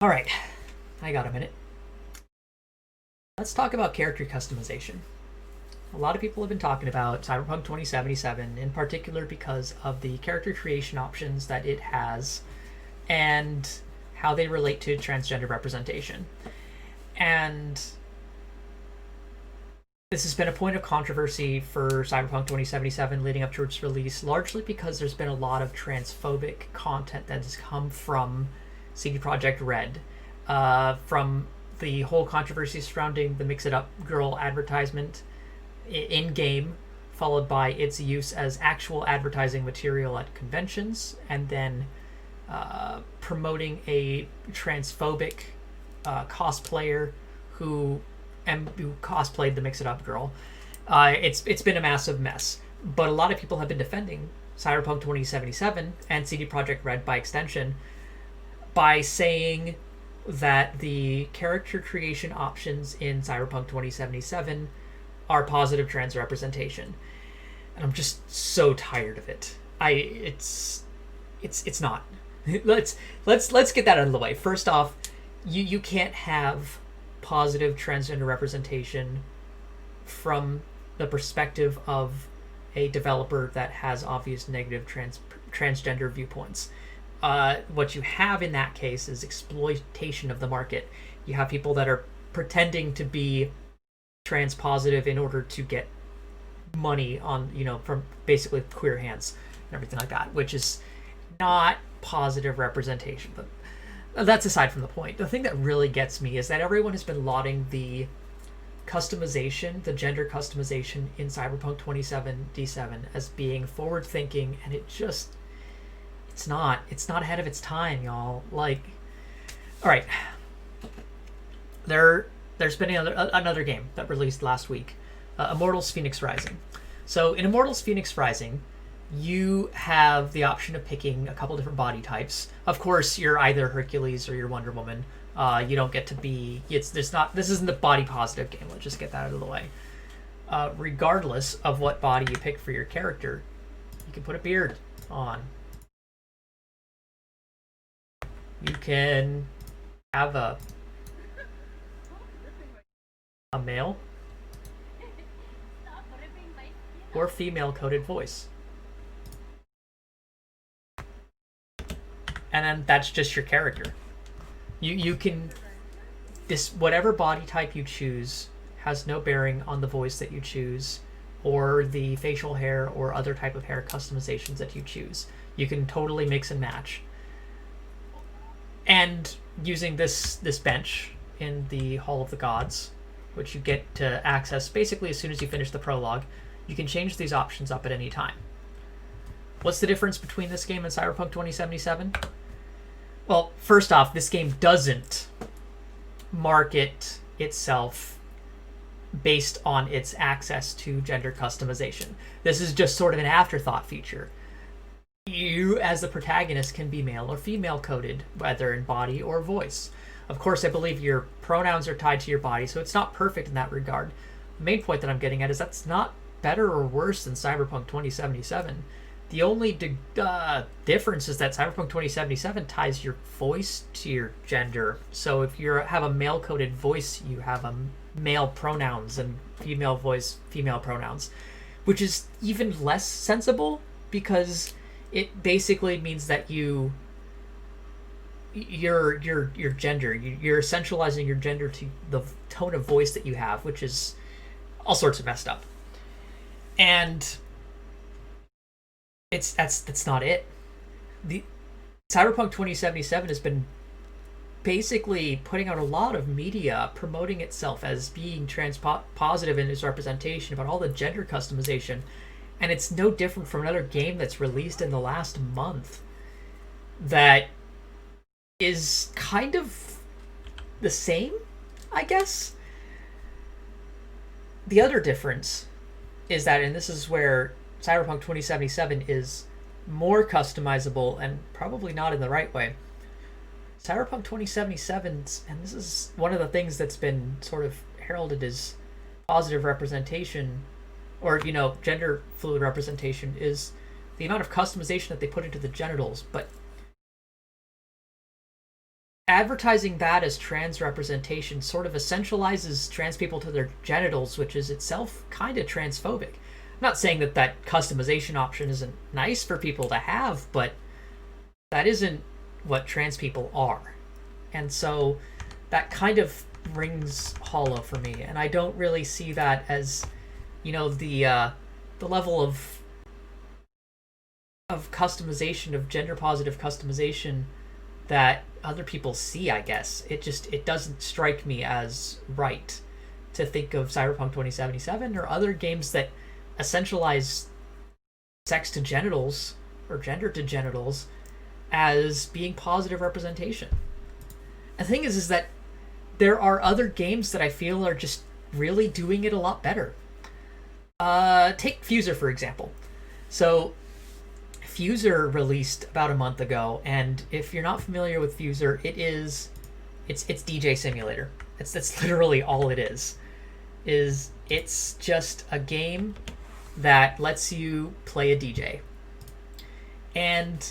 All right, I got a minute. Let's talk about character customization. A lot of people have been talking about Cyberpunk 2077, in particular because of the character creation options that it has and how they relate to transgender representation. And this has been a point of controversy for Cyberpunk 2077 leading up to its release, largely because there's been a lot of transphobic content that has come from CD Projekt Red, from the whole controversy surrounding the Mix It Up Girl advertisement in game, followed by its use as actual advertising material at conventions, and then promoting a transphobic cosplayer who cosplayed the Mix It Up Girl. It's been a massive mess, but a lot of people have been defending Cyberpunk 2077 and CD Projekt Red by extension by saying that the character creation options in Cyberpunk 2077 are positive trans representation, and I'm just so tired of it. It's not. let's get that out of the way. First off, you can't have positive transgender representation from the perspective of a developer that has obvious negative transgender viewpoints. What you have in that case is exploitation of the market. You have people that are pretending to be trans positive in order to get money on, from basically queer hands and everything like that, which is not positive representation. But that's aside from the point. The thing that really gets me is that everyone has been lauding the customization, the gender customization in Cyberpunk 2077 as being forward thinking, and it's not ahead of its time, y'all. Like, all right, there's been another game that released last week, Immortals Fenyx Rising. So in Immortals Fenyx Rising, you have the option of picking a couple different body types. Of course, you're either Hercules or you're Wonder Woman. You don't get to be. This isn't the body positive game. Let's just get that out of the way. Regardless of what body you pick for your character, you can put a beard on. You can have a male or female coded voice. And then that's just your character. You can whatever body type you choose has no bearing on the voice that you choose or the facial hair or other type of hair customizations that you choose. You can totally mix and match. And using this bench in the Hall of the Gods, which you get to access basically as soon as you finish the prologue, you can change these options up at any time. What's the difference between this game and Cyberpunk 2077? Well, first off, this game doesn't market itself based on its access to gender customization. This is just sort of an afterthought feature. You, as the protagonist, can be male or female coded, whether in body or voice. Of course, I believe your pronouns are tied to your body, so it's not perfect in that regard. The main point that I'm getting at is that's not better or worse than Cyberpunk 2077. The only difference is that Cyberpunk 2077 ties your voice to your gender. So if you have a male-coded voice, you have a male pronouns, and female voice, female pronouns, which is even less sensible because it basically means that your gender, you're essentializing your gender to the tone of voice that you have, which is all sorts of messed up. And that's not it. The Cyberpunk 2077 has been basically putting out a lot of media promoting itself as being trans positive in its representation about all the gender customization, and it's no different from another game that's released in the last month that is kind of the same, I guess. The other difference is that, and this is where Cyberpunk 2077 is more customizable and probably not in the right way. Cyberpunk 2077, and this is one of the things that's been sort of heralded as positive representation, or, gender fluid representation, is the amount of customization that they put into the genitals. But advertising that as trans representation sort of essentializes trans people to their genitals, which is itself kind of transphobic. I'm not saying that that customization option isn't nice for people to have, but that isn't what trans people are. And so that kind of rings hollow for me, and I don't really see that as, the level of customization, of gender positive customization that other people see. I guess it doesn't strike me as right to think of Cyberpunk 2077 or other games that essentialize sex to genitals or gender to genitals as being positive representation. And the thing is that there are other games that I feel are just really doing it a lot better. Take Fuser, for example. So Fuser released about a month ago, and if you're not familiar with Fuser, it's DJ Simulator. That's literally all it is. It's just a game that lets you play a DJ. And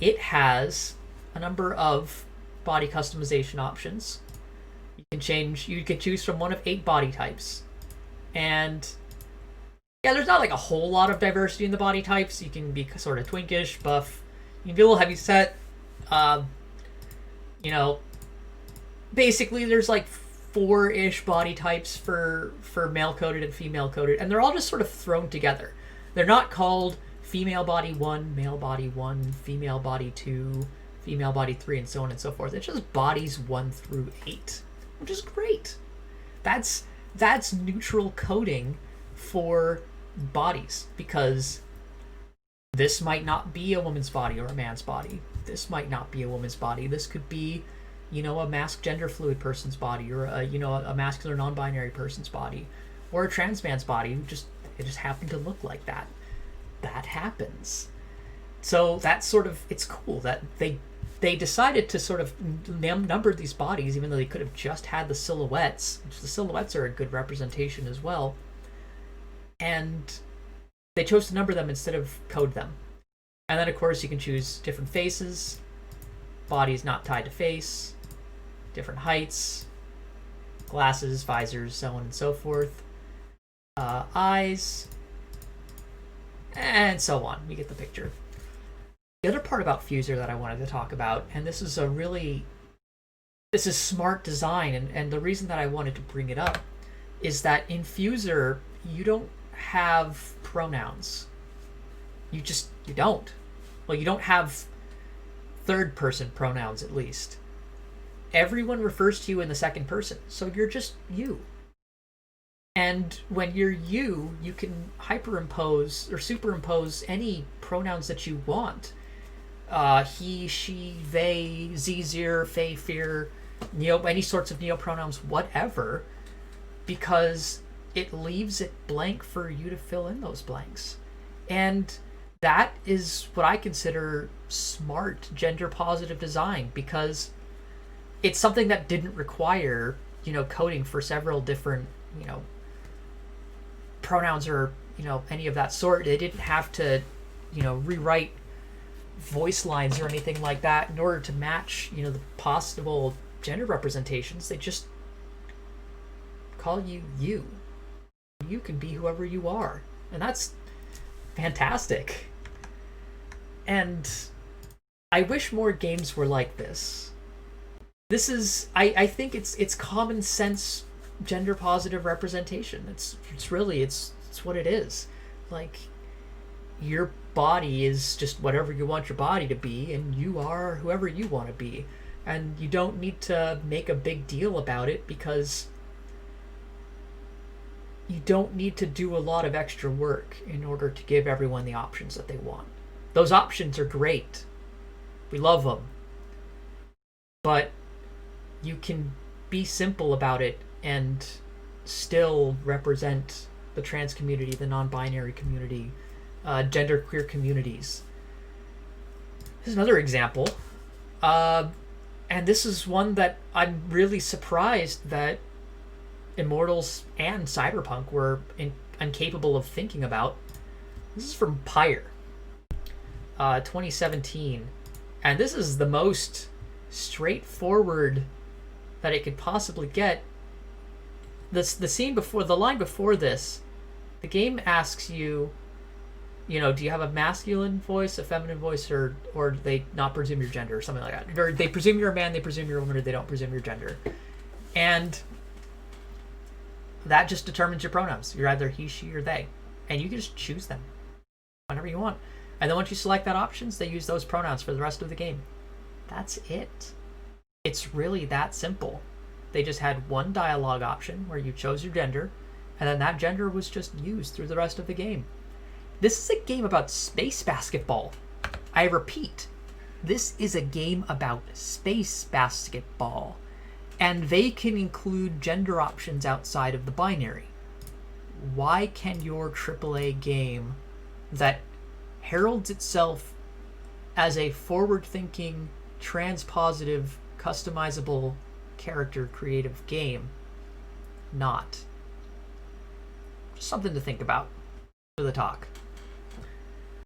it has a number of body customization options. You can choose from one of 8 body types. And yeah, there's not like a whole lot of diversity in the body types. You can be sort of twinkish, buff. You can be a little heavy set. Basically there's like 4-ish body types for male coded and female coded, and they're all just sort of thrown together. They're not called female body 1, male body 1, female body 2, female body 3, and so on and so forth. It's just bodies 1 through 8, which is great. That's neutral coding for bodies, because this might not be a woman's body or a man's body. This might not be a woman's body. This could be, a masked gender fluid person's body, or a masculine or non-binary person's body, or a trans man's body who just happened to look like that. That happens. So that's sort of, it's cool that they decided to sort of number these bodies, even though they could have just had the silhouettes, which the silhouettes are a good representation as well. And they chose to number them instead of code them. And then, of course, you can choose different faces, bodies not tied to face, different heights, glasses, visors, so on and so forth, eyes, and so on. You get the picture. The other part about Fuser that I wanted to talk about, and this is smart design, and the reason that I wanted to bring it up is that in Fuser, you don't have pronouns. You don't. Well, you don't have third person pronouns, at least. Everyone refers to you in the second person, so you're just you. And when you're you can hyperimpose or superimpose any pronouns that you want. He, she, they, zir, fey, fear, any sorts of neopronouns, whatever, because it leaves it blank for you to fill in those blanks. And that is what I consider smart gender positive design, because it's something that didn't require, coding for several different, pronouns or, any of that sort. They didn't have to, rewrite voice lines or anything like that in order to match, the possible gender representations. They just call you you. You can be whoever you are. And that's fantastic. And I wish more games were like this. This is, I think it's common sense gender positive representation. It's what it is. Like, your body is just whatever you want your body to be, and you are whoever you want to be. And you don't need to make a big deal about it, because you don't need to do a lot of extra work in order to give everyone the options that they want. Those options are great. We love them. But you can be simple about it and still represent the trans community, the non-binary community, genderqueer communities. This is another example. And this is one that I'm really surprised that Immortals and Cyberpunk were incapable of thinking about. This is from Pyre, 2017. And this is the most straightforward that it could possibly get. The scene before, the line before this, the game asks you, do you have a masculine voice, a feminine voice, or they not presume your gender, or something like that. Or they presume you're a man, they presume you're a woman, or they don't presume your gender. And that just determines your pronouns. You're either he, she, or they. And you can just choose them whenever you want. And then once you select that options, they use those pronouns for the rest of the game. That's it. It's really that simple. They just had one dialogue option where you chose your gender, and then that gender was just used through the rest of the game. This is a game about space basketball. I repeat, this is a game about space basketball. And they can include gender options outside of the binary. Why can your AAA game that heralds itself as a forward-thinking, transpositive, customizable character creative game not? Just something to think about for the talk.